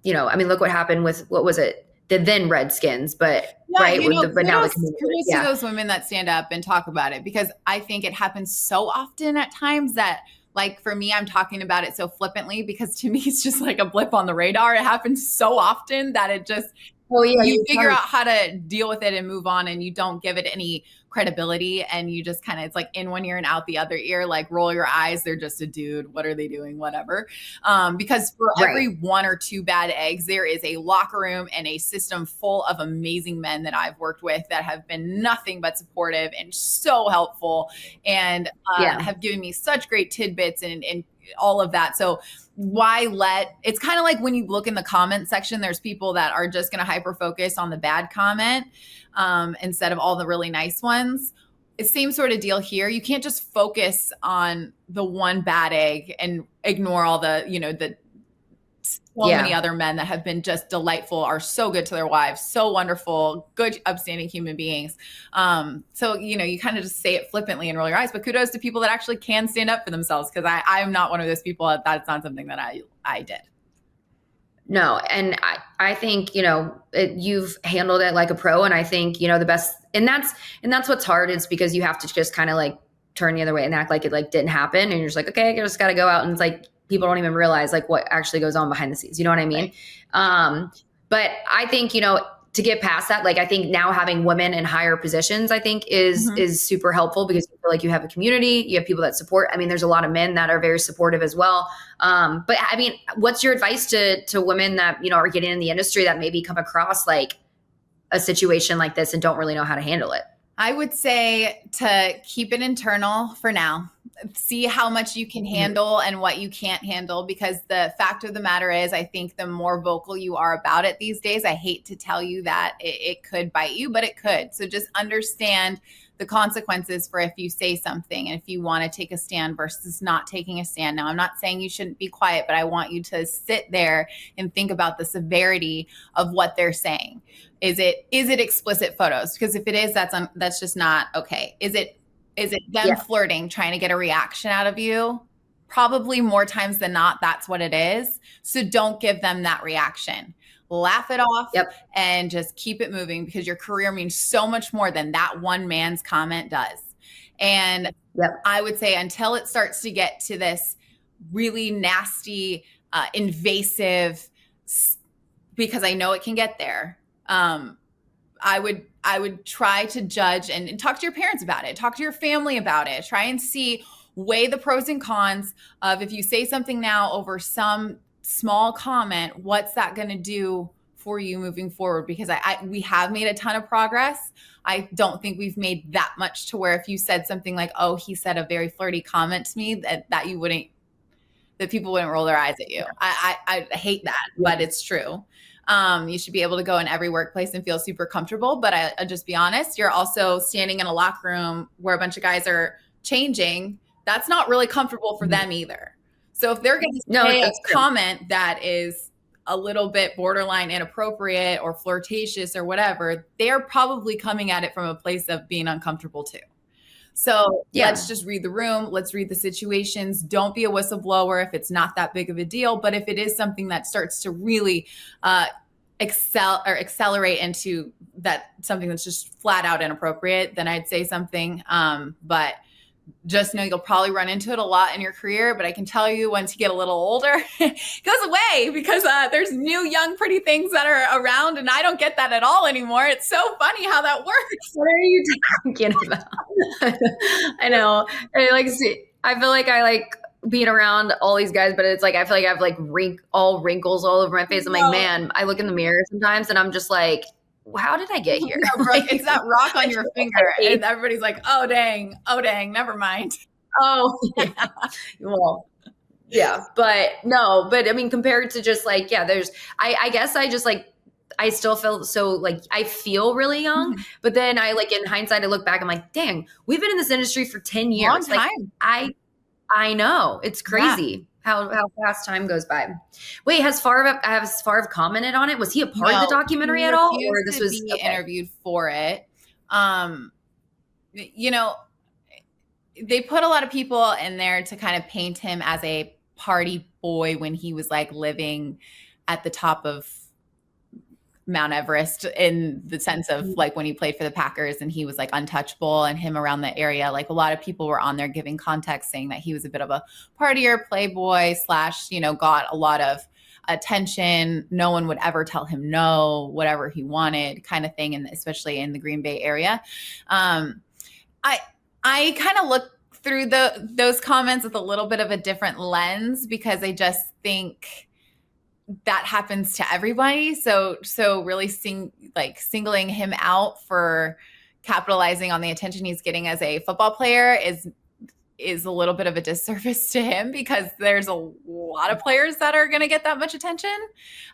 look what happened with, what was it? The then Redskins, but right. But now kudos to those women that stand up and talk about it, because I think it happens so often at times that, like, for me, I'm talking about it so flippantly because to me, it's just like a blip on the radar. It happens so often that it just, you figure out how to deal with it and move on, and you don't give it any credibility, and you just kind of, it's like in one ear and out the other ear, like roll your eyes. They're just a dude. What are they doing? Whatever. Because for every one or two bad eggs, there is a locker room and a system full of amazing men that I've worked with that have been nothing but supportive and so helpful, and have given me such great tidbits and all of that. So it's kind of like when you look in the comment section, there's people that are just going to hyper focus on the bad comment instead of all the really nice ones. It's same sort of deal here. You can't just focus on the one bad egg and ignore all the, many other men that have been just delightful, are so good to their wives, so wonderful, good, upstanding human beings. So, you kind of just say it flippantly and roll your eyes, but kudos to people that actually can stand up for themselves. Cause I'm not one of those people. That's not something that I did. No. And I think, you've handled it like a pro. And I think, the best, and that's what's hard, is because you have to just kind of like turn the other way and act like it like didn't happen. And you're just like, okay, I just got to go out. And it's like, people don't even realize like what actually goes on behind the scenes. You know what I mean? Right. But I think, to get past that, like, I think now having women in higher positions, I think is super helpful, because you feel like you have a community, you have people that support. I mean, there's a lot of men that are very supportive as well. But I mean, what's your advice to women that, are getting in the industry that maybe come across like a situation like this and don't really know how to handle it? I would say to keep it internal for now. See how much you can handle and what you can't handle, because the fact of the matter is, I think the more vocal you are about it these days, I hate to tell you that it could bite you, but it could. So just understand the consequences for if you say something and if you want to take a stand versus not taking a stand. Now, I'm not saying you shouldn't be quiet, but I want you to sit there and think about the severity of what they're saying. Is it explicit photos? Because if it is, that's just not okay. Is it them flirting, trying to get a reaction out of you? Probably more times than not, that's what it is. So don't give them that reaction. Laugh it off and just keep it moving, because your career means so much more than that one man's comment does. And I would say until it starts to get to this really nasty, invasive, because I know it can get there. I would try to judge and talk to your parents about it, talk to your family about it, try and weigh the pros and cons of, if you say something now over some small comment, what's that going to do for you moving forward? Because we have made a ton of progress. I don't think we've made that much to where if you said something like, oh, he said a very flirty comment to me, that people wouldn't roll their eyes at you. I hate that, but it's true. You should be able to go in every workplace and feel super comfortable. But I'll just be honest, you're also standing in a locker room where a bunch of guys are changing. That's not really comfortable for them either. So if they're going to say a comment that is a little bit borderline inappropriate or flirtatious or whatever, they're probably coming at it from a place of being uncomfortable too. So let's just read the room. Let's read the situations. Don't be a whistleblower if it's not that big of a deal. But if it is something that starts to really accelerate into that, something that's just flat out inappropriate, then I'd say something. But just know you'll probably run into it a lot in your career. But I can tell you, once you get a little older, it goes away, because there's new, young, pretty things that are around. And I don't get that at all anymore. It's so funny how that works. What are you talking about? I know. I feel like I like being around all these guys, but it's like, I feel like I have like wrinkles all over my face. I'm like, man, I look in the mirror sometimes and I'm just like, how did I get here? No, Brooke, it's that rock on your finger. And everybody's like, oh, dang, never mind. Oh, yeah. Well, yeah, but I mean, compared to just like, I guess I just like, I still feel so like, I feel really young, but then I like, in hindsight, I look back, I'm like, dang, we've been in this industry for 10 years. Long time. Like, I know, it's crazy. how fast time goes by. Wait, has Favre commented on it? Was he a part of the documentary at all, or this was interviewed for it? You know, they put a lot of people in there to kind of paint him as a party boy when he was like living at the top of Mount Everest, in the sense of like when he played for the Packers and he was like untouchable, and him around the area. Like a lot of people were on there giving context, saying that he was a bit of a partier, playboy / got a lot of attention. No one would ever tell him no, whatever he wanted, kind of thing. And especially in the Green Bay area. I kind of look through those comments with a little bit of a different lens, because I just think that happens to everybody. So really singling him out for capitalizing on the attention he's getting as a football player is a little bit of a disservice to him, because there's a lot of players that are going to get that much attention.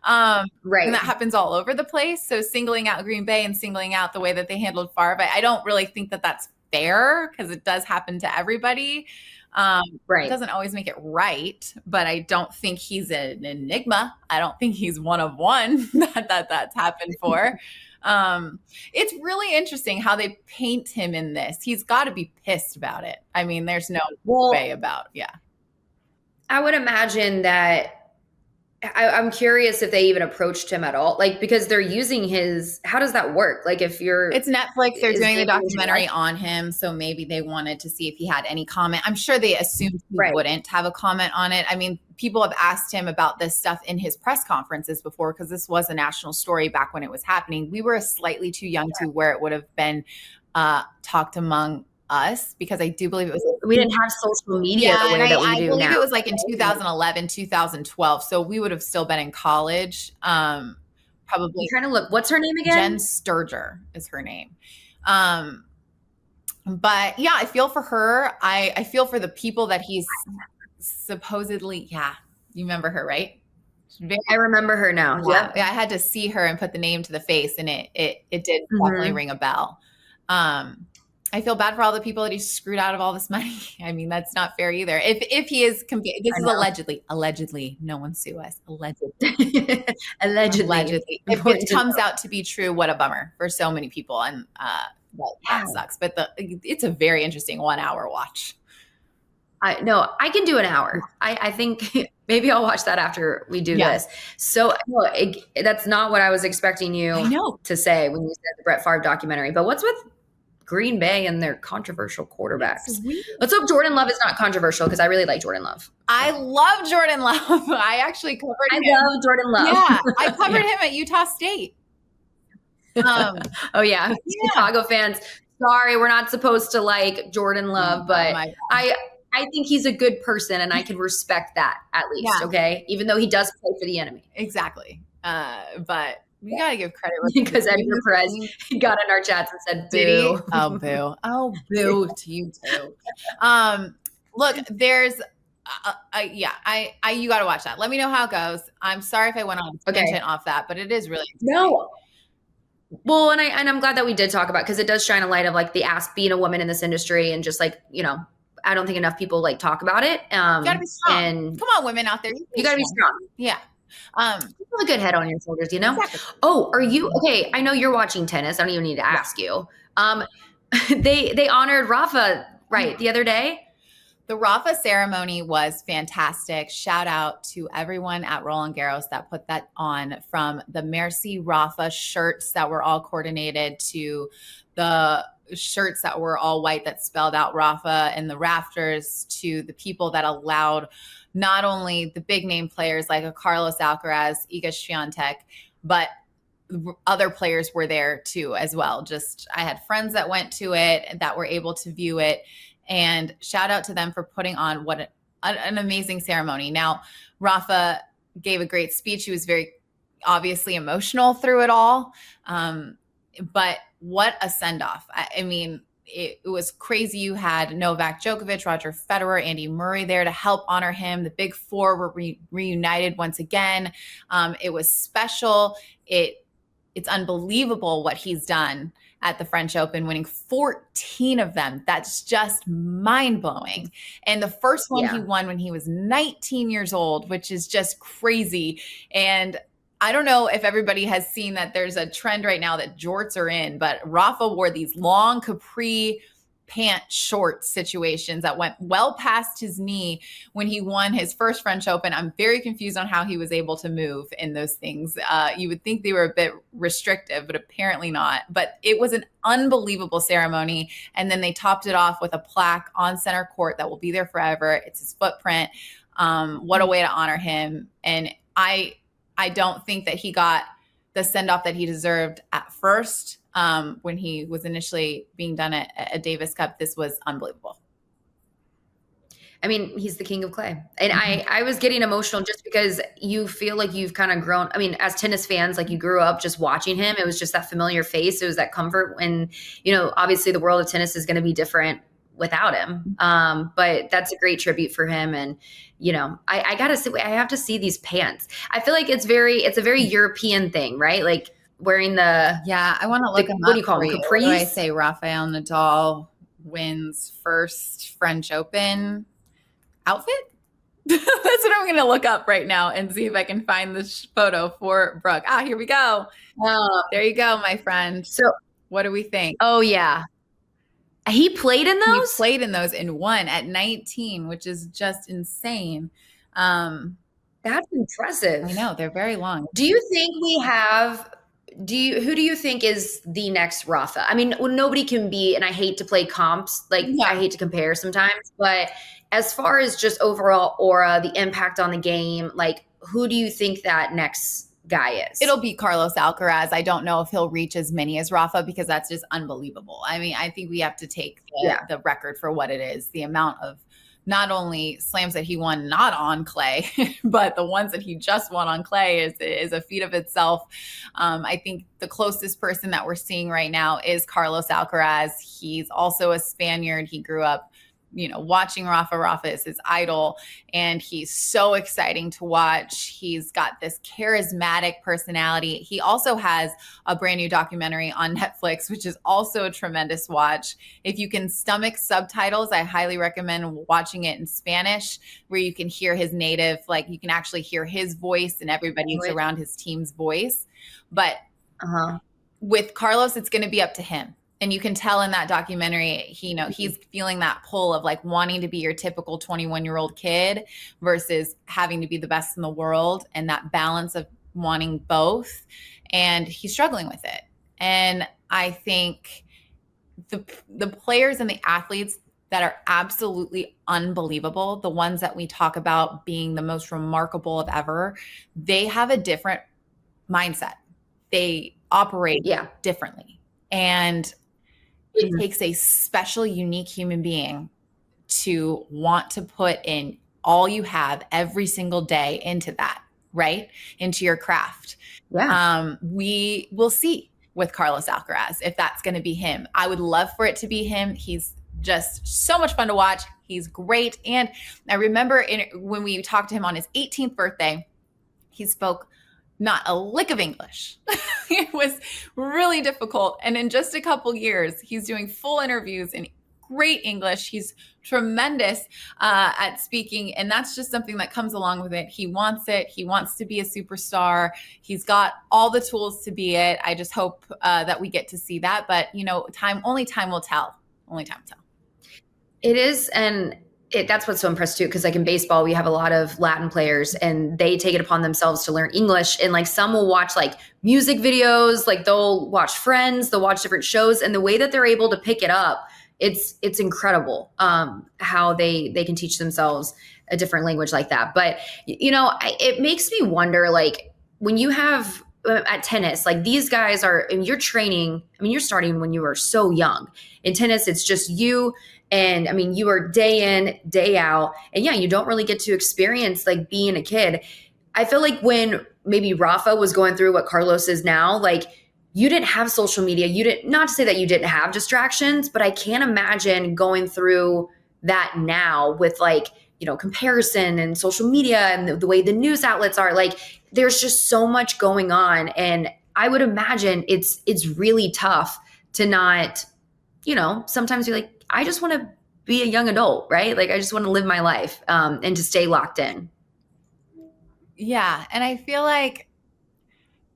Right. And that happens all over the place. So singling out Green Bay and singling out the way that they handled Favre, I don't really think that that's fair, because it does happen to everybody. Right. It doesn't always make it right, but I don't think he's an enigma. I don't think he's one of one that's happened for. It's really interesting how they paint him in this. He's got to be pissed about it. I mean, there's no way about, I would imagine that. I'm curious if they even approached him at all, like, because they're using how does that work? Like, if it's Netflix, they're doing the documentary on him. So maybe they wanted to see if he had any comment. I'm sure they assumed he wouldn't have a comment on it. I mean, people have asked him about this stuff in his press conferences before, because this was a national story back when it was happening. We were slightly too young to where it would have been talked among us, because I do believe it was we didn't have social media the way that we do now. I believe it was like in 2011, 2012. So we would have still been in college. Probably. I'm trying to look. What's her name again? 𝗫 is her name. But yeah, I feel for her. I feel for the people that he's supposedly. Yeah, you remember her, right? I remember her now. Yeah, I had to see her and put the name to the face, and it did definitely ring a bell. I feel bad for all the people that he screwed out of all this money. I mean, that's not fair either. If he is, this is allegedly, no one sue us. Allegedly. If it comes out to be true, what a bummer for so many people. And that sucks. But it's a very interesting 1 hour watch. No, I can do an hour. I think maybe I'll watch that after we do this. So that's not what I was expecting you to say when you said the Brett Favre documentary. But what's with Green Bay and their controversial quarterbacks? Let's hope Jordan Love is not controversial, because I really like Jordan Love. I love Jordan Love. I actually covered him. I love Jordan Love. Yeah, I covered him at Utah State. Chicago fans, sorry, we're not supposed to like Jordan Love, but I think he's a good person, and I can respect that at least, okay? Even though he does play for the enemy. Exactly. But we got to give credit. Because Edgar Perez got in our chats and said, boo. Oh, boo. Oh, boo to you too. Look, there's, you got to watch that. Let me know how it goes. I'm sorry if I went on a tangent off that, but it is really No. Well, and I'm glad that we did talk about, because it does shine a light of like being a woman in this industry, and just like, I don't think enough people like talk about it. You gotta be strong. And come on, women out there. You gotta be strong. Yeah. You have a good head on your shoulders, Exactly. Oh, are you okay? I know you're watching tennis. I don't even need to ask you. They honored Rafa the other day. The Rafa ceremony was fantastic. Shout out to everyone at Roland Garros that put that on, from the 𝗻•cie Rafa shirts that were all coordinated to the shirts that were all white that spelled out Rafa in the rafters, to the people that allowed not only the big name players like a Carlos Alcaraz, 𝗵liche Swiatek, but other players were there too as well. Just, I had friends that went to it that were able to view it, and shout out to them for putting on what an amazing ceremony. Now, Rafa gave a great speech. He was very obviously emotional through it all. But what a send-off. I mean, it was crazy. You had Novak Djokovic, Roger Federer, Andy Murray there to help honor him. The big four were reunited once again. It was special. It It's unbelievable what he's done at the French Open, winning 14 of them. That's just mind-blowing. And the first one he won when he was 19 years old, which is just crazy. And I don't know if everybody has seen that there's a trend right now that jorts are in, but Rafa wore these long capri pant short situations that went well past his knee when he won his first French Open. I'm very confused on how he was able to move in those things. You would think they were a bit restrictive, but apparently not. But it was an unbelievable ceremony. And then they topped it off with a plaque on center court that will be there forever. It's his footprint. What a way to honor him. And I don't think that he got the send-off that he deserved at first. When he was initially being done at Davis Cup. This was unbelievable. I mean, he's the king of clay. And I was getting emotional just because you feel like you've kind of grown. I mean, as tennis fans, like you grew up just watching him. It was just that familiar face. It was that comfort when, obviously the world of tennis is going to be different without him. But that's a great tribute for him. And, I gotta say, I have to see these pants. I feel like it's a very European thing, right? Like, wearing I want to look. What do you call them? Capris? What do I say? Rafael Nadal wins first French Open outfit. That's what I'm going to look up right now and see if I can find this photo for Brooke. Here we go. There you go, my friend. So, what do we think? Oh yeah, he played in those. He played in those and won at 19, which is just insane. That's impressive. I know, they're very long. Do you think we have? Who do you think is the next Rafa? I mean, nobody can be, and I hate to play comps, I hate to compare sometimes, but as far as just overall aura, the impact on the game, who do you think that next guy is? It'll be Carlos Alcaraz. I don't know if he'll reach as many as Rafa because that's just unbelievable. I mean, I think we have to take the record for what it is, the amount of not only slams that he won not on clay, but the ones that he just won on clay is a feat of itself. I think the closest person that we're seeing right now is Carlos Alcaraz. He's also a Spaniard. He grew up, watching Rafa. Rafa is his idol, and he's so exciting to watch. He's got this charismatic personality. He also has a brand new documentary on Netflix, which is also a tremendous watch. If you can stomach subtitles, I highly recommend watching it in Spanish, where you can hear his native, you can actually hear his voice and everybody who's around his team's voice. But with Carlos, it's going to be up to him. And you can tell in that documentary, he's feeling that pull of wanting to be your typical 21-year-old kid versus having to be the best in the world, and that balance of wanting both. And he's struggling with it. And I think the players and the athletes that are absolutely unbelievable, the ones that we talk about being the most remarkable of ever, they have a different mindset. They operate differently. And it takes a special, unique human being to want to put in all you have every single day into that, right? Into your craft. Yeah. We will see with Carlos Alcaraz if that's going to be him. I would love for it to be him. He's just so much fun to watch. He's great. And I remember when we talked to him on his 18th birthday, he spoke not a lick of English. It was really difficult. And in just a couple years, he's doing full interviews in great English. He's tremendous at speaking. And that's just something that comes along with it. He wants it. He wants to be a superstar. He's got all the tools to be it. I just hope that we get to see that. But, only time will tell. Only time will tell. It is. And that's what's so impressive too, because in baseball we have a lot of Latin players and they take it upon themselves to learn English, and some will watch music videos, they'll watch Friends, they'll watch different shows, and the way that they're able to pick it up, it's incredible how they can teach themselves a different language like that. But it makes me wonder, when you have at tennis, these guys are, and you're training, you're starting when you were so young. In tennis, it's just you. And you are day in, day out. And you don't really get to experience being a kid. I feel like when maybe Rafa was going through what Carlos is now, you didn't have social media. Not to say that you didn't have distractions, but I can't imagine going through that now with comparison and social media and the way the news outlets are. There's just so much going on. And I would imagine it's really tough to not, sometimes you're like, I just want to be a young adult, right? Like I just want to live my life and to stay locked in. Yeah. And I feel like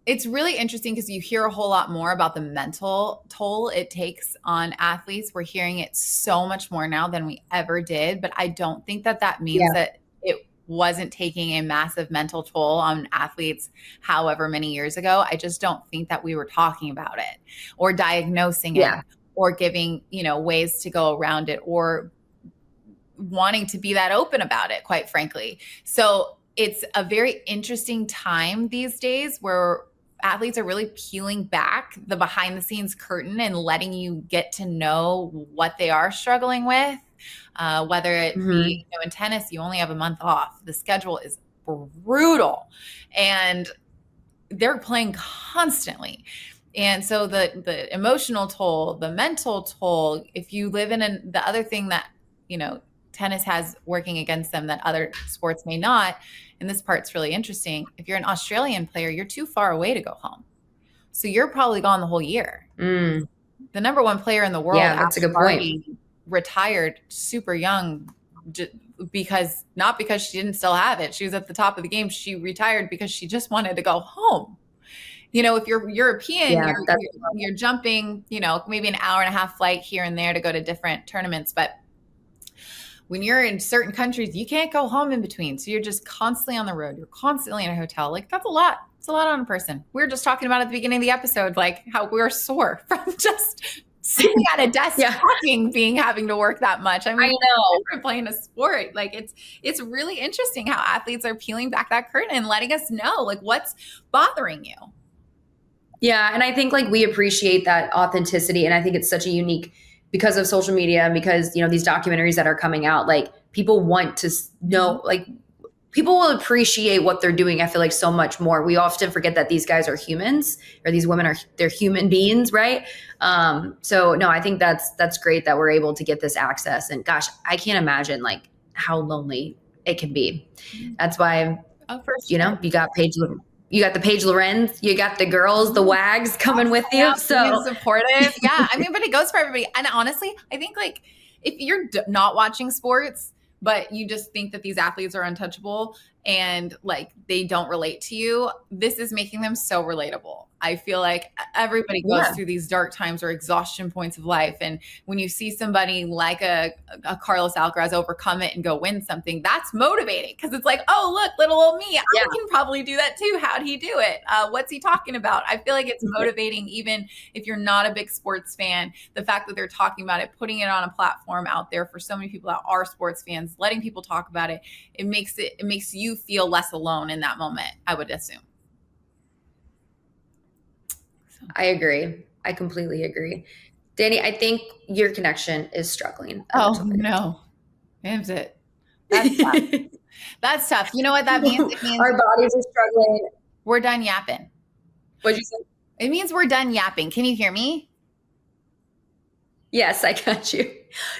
it's really interesting because you hear a whole lot more about the mental toll it takes on athletes. We're hearing it so much more now than we ever did. But I don't think that means that it wasn't taking a massive mental toll on athletes however many years ago. I just don't think that we were talking about it or diagnosing it or giving, ways to go around it or wanting to be that open about it, quite frankly. So it's a very interesting time these days where athletes are really peeling back the behind the scenes curtain and letting you get to know what they are struggling with. Whether it be, in tennis, you only have a month off. The schedule is brutal and they're playing constantly. And so the emotional toll, the mental toll, if you live in the other thing that, tennis has working against them that other sports may not, and this part's really interesting. If you're an Australian player, you're too far away to go home. So you're probably gone the whole year. The number one player in the world, that's a good point, retired super young not because she didn't still have it. She was at the top of the game. She retired because she just wanted to go home. If you're European, you're jumping, maybe an hour and a half flight here and there to go to different tournaments. But when you're in certain countries, you can't go home in between. So you're just constantly on the road. You're constantly in a hotel. Like that's a lot. It's a lot on a person. We were just talking about at the beginning of the episode, like how we're sore from just sitting at a desk talking, having to work that much. I mean, I know for playing a sport, like it's really interesting how athletes are peeling back that curtain and letting us know like what's bothering you. Yeah. And I think like we appreciate that authenticity. And I think it's such a unique, because of social media and because, these documentaries that are coming out, like people want to know, like people will appreciate what they're doing. I feel like so much more. We often forget that these guys are humans or these women they're human beings. Right. So no, I think that's great that we're able to get this access, and gosh, I can't imagine like how lonely it can be. That's why, you got you got the Paige Lorenz, you got the girls, the wags coming with you. So supportive. Yeah. I mean, but it goes for everybody. And honestly, I think like if you're not watching sports, but you just think that these athletes are untouchable and like they don't relate to you, this is making them so relatable. I feel like everybody goes through these dark times or exhaustion points of life. And when you see somebody like a Carlos Alcaraz overcome it and go win something, that's motivating because it's like, oh, look, little old me. I can probably do that too. How'd he do it? What's he talking about? I feel like it's motivating even if you're not a big sports fan. The fact that they're talking about it, putting it on a platform out there for so many people that are sports fans, letting people talk about it, it makes you feel less alone in that moment, I would assume. I agree. I completely agree. Dani, I think your connection is struggling. Oh, no. Is it? That's tough. That's tough. You know what that means? It means our bodies are struggling. We're done yapping. What'd you say? It means we're done yapping. Can you hear me? Yes, I got you.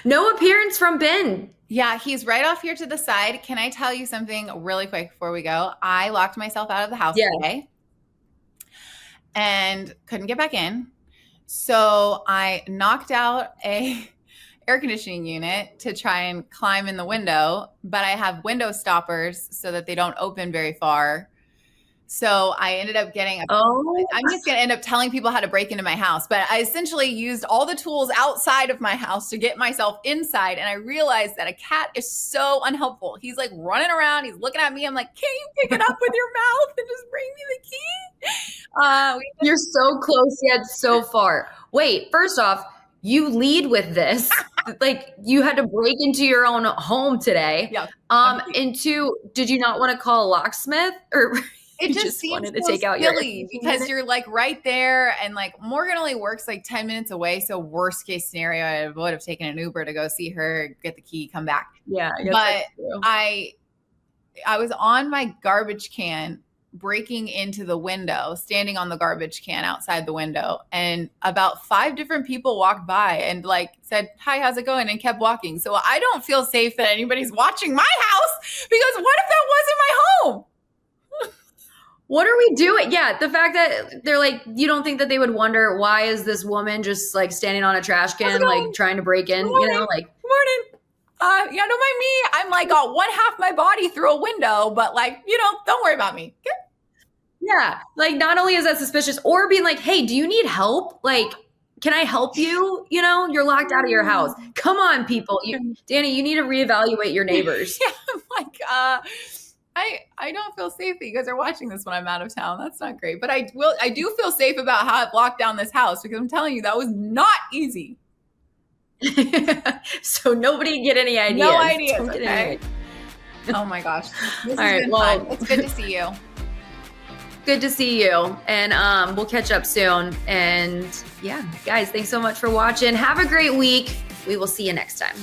No appearance from Ben. Yeah, he's right off here to the side. Can I tell you something really quick before we go? I locked myself out of the house today and couldn't get back in. So I knocked out a air conditioning unit to try and climb in the window, but I have window stoppers so that they don't open very far. So I ended up getting I'm just going to end up telling people how to break into my house, but I essentially used all the tools outside of my house to get myself inside. And I realized that a cat is so unhelpful. He's like running around. He's looking at me. I'm like, can you pick it up with your mouth and just bring me the key? You're so close yet so far. Wait, first off, you lead with this. Like you had to break into your own home today. Yeah. And two, did you not want to call a locksmith or... It just seems wanted to take out silly because you're like right there, and like Morgan only works like 10 minutes away. So worst case scenario, I would have taken an Uber to go see her, get the key, come back. Yeah. But I was on my garbage can breaking into the window, standing on the garbage can outside the window. And about 5 different people walked by and like said, hi, how's it going? And kept walking. So I don't feel safe that anybody's watching my house because what if that wasn't my home? What are we doing? Yeah, the fact that they're like, you don't think that they would wonder why is this woman just like standing on a trash can, like trying to break in, you know, like. Good morning. Yeah, don't mind me. I'm like got one half my body through a window, but like, don't worry about me. Okay? Yeah, like not only is that suspicious, or being like, hey, do you need help? Like, can I help you? You're locked out of your house. Come on, people. Dani, you need to reevaluate your neighbors. Yeah, I'm like, I don't feel safe that you guys are watching this when I'm out of town. That's not great. But I do feel safe about how I've locked down this house, because I'm telling you, that was not easy. So nobody get any ideas. No ideas. Okay. Oh my gosh. This All right. Well, fun. It's good to see you. Good to see you. And we'll catch up soon. And yeah, guys, thanks so much for watching. Have a great week. We will see you next time.